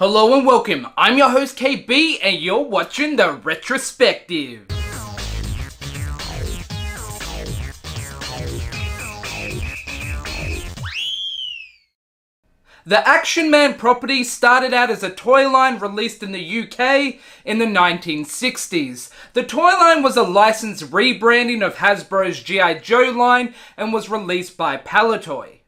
Hello and welcome, I'm your host KB and you're watching the Retrospective. The Action Man property started out as a toy line released in the UK in the 1960s. The toy line was a licensed rebranding of Hasbro's G.I. Joe line and was released by Palitoy.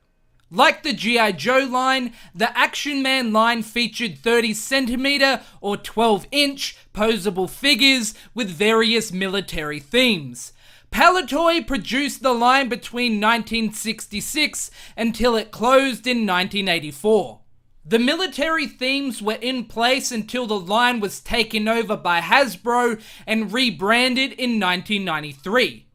Like the G.I. Joe line, the Action Man line featured 30cm or 12-inch posable figures with various military themes. Palitoy produced the line between 1966 until it closed in 1984. The military themes were in place until the line was taken over by Hasbro and rebranded in 1993.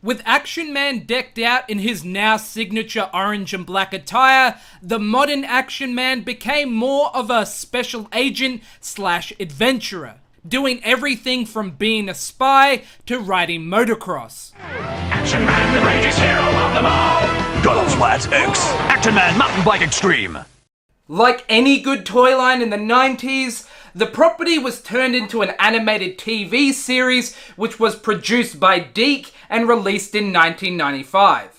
With Action Man decked out in his now signature orange and black attire, the modern Action Man became more of a special agent / adventurer, doing everything from being a spy to riding motocross. Action Man, the greatest hero of them all! Got on Splat X! Action Man Mountain Bike Extreme! Like any good toy line in the 90s, the property was turned into an animated TV series which was produced by Deke and released in 1995.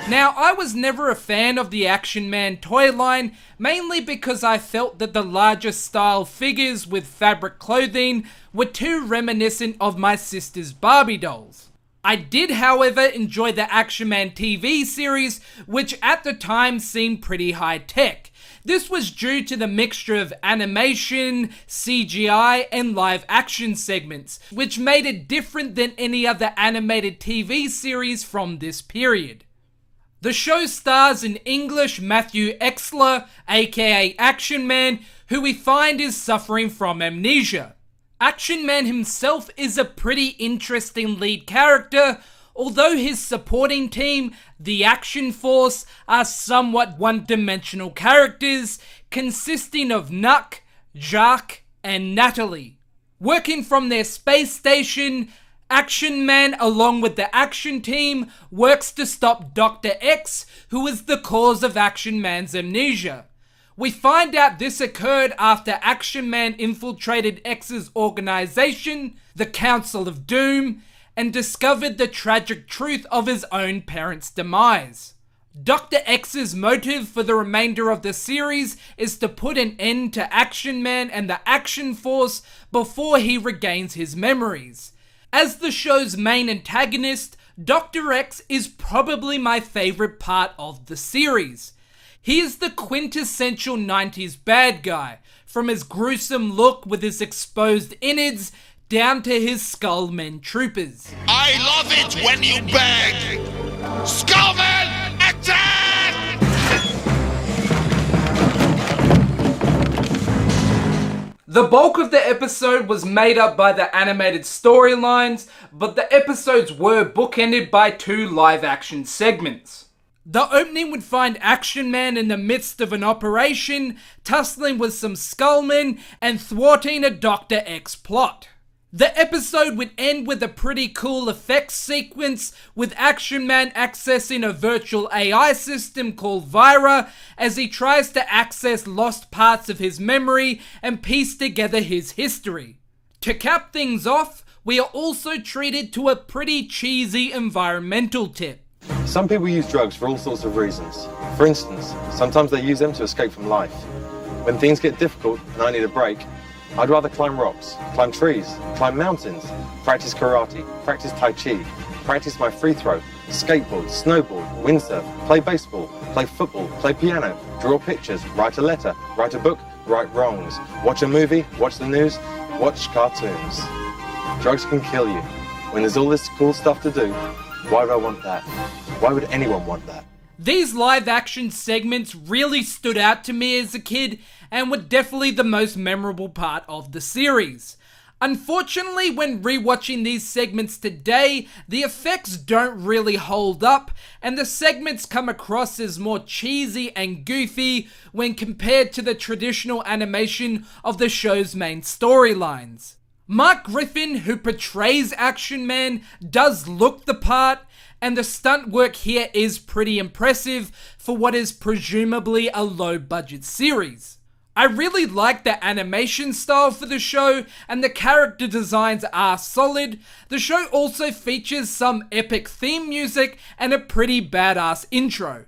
Now, I was never a fan of the Action Man toy line, mainly because I felt that the larger style figures with fabric clothing were too reminiscent of my sister's Barbie dolls. I did, however, enjoy the Action Man TV series, which at the time seemed pretty high-tech. This was due to the mixture of animation, CGI, and live action segments, which made it different than any other animated TV series from this period. The show stars in English Matthew Exler, aka Action Man, who we find is suffering from amnesia. Action Man himself is a pretty interesting lead character, although his supporting team, the Action Force, are somewhat one-dimensional characters, consisting of Nuck, Jacques, and Natalie. Working from their space station, Action Man, along with the Action Team, works to stop Dr. X, who is the cause of Action Man's amnesia. We find out this occurred after Action Man infiltrated X's organization, the Council of Doom, and discovered the tragic truth of his own parents' demise. Dr. X's motive for the remainder of the series is to put an end to Action Man and the Action Force before he regains his memories. As the show's main antagonist, Dr. X is probably my favorite part of the series. He is the quintessential 90s bad guy, from his gruesome look with his exposed innards down to his Skullmen troopers. I love it when you beg! Skullman, attack! The bulk of the episode was made up by the animated storylines, but the episodes were bookended by 2 live-action segments. The opening would find Action Man in the midst of an operation, tussling with some Skullmen and thwarting a Dr. X plot. The episode would end with a pretty cool effects sequence with Action Man accessing a virtual AI system called Vira as he tries to access lost parts of his memory and piece together his history. To cap things off, we are also treated to a pretty cheesy environmental tip. Some people use drugs for all sorts of reasons. For instance, sometimes they use them to escape from life. When things get difficult and I need a break, I'd rather climb rocks, climb trees, climb mountains, practice karate, practice tai chi, practice my free throw, skateboard, snowboard, windsurf, play baseball, play football, play piano, draw pictures, write a letter, write a book, right wrongs, watch a movie, watch the news, watch cartoons. Drugs can kill you. When there's all this cool stuff to do, why would I want that? Why would anyone want that? These live action segments really stood out to me as a kid and were definitely the most memorable part of the series. Unfortunately, when rewatching these segments today, the effects don't really hold up and the segments come across as more cheesy and goofy when compared to the traditional animation of the show's main storylines. Mark Griffin, who portrays Action Man, does look the part, and the stunt work here is pretty impressive for what is presumably a low-budget series. I really like the animation style for the show, and the character designs are solid. The show also features some epic theme music and a pretty badass intro.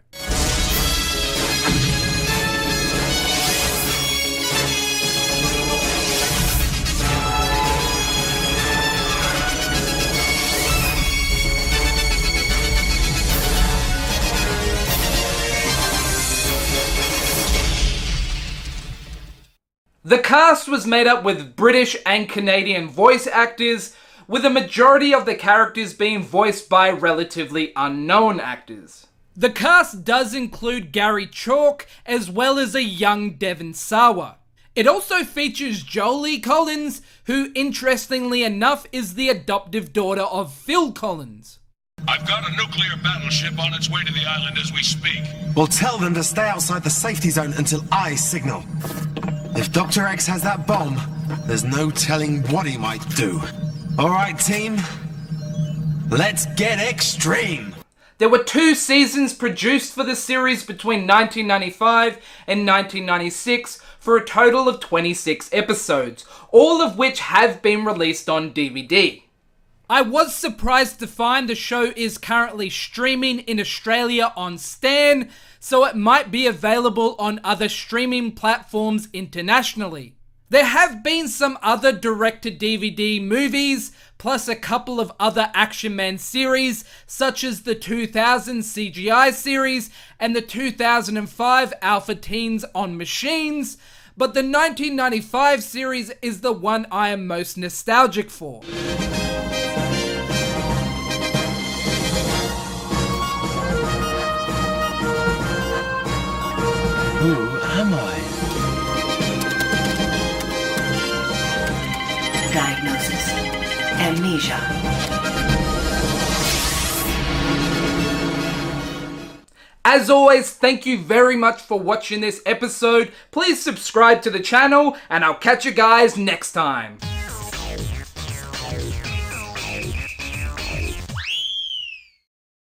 The cast was made up with British and Canadian voice actors, with a majority of the characters being voiced by relatively unknown actors. The cast does include Gary Chalk as well as a young Devon Sawa. It also features Jolie Collins, who interestingly enough is the adoptive daughter of Phil Collins. I've got a nuclear battleship on its way to the island as we speak. Well, tell them to stay outside the safety zone until I signal. If Dr. X has that bomb, there's no telling what he might do. All right, team? Let's get extreme! There were 2 seasons produced for the series between 1995 and 1996 for a total of 26 episodes, all of which have been released on DVD. I was surprised to find the show is currently streaming in Australia on Stan, so it might be available on other streaming platforms internationally. There have been some other direct-to-DVD movies, plus a couple of other Action Man series, such as the 2000 CGI series and the 2005 Alpha Teens on Machines, but the 1995 series is the one I am most nostalgic for. Who am I? Diagnosis: amnesia. As always, thank you very much for watching this episode. Please subscribe to the channel, and I'll catch you guys next time.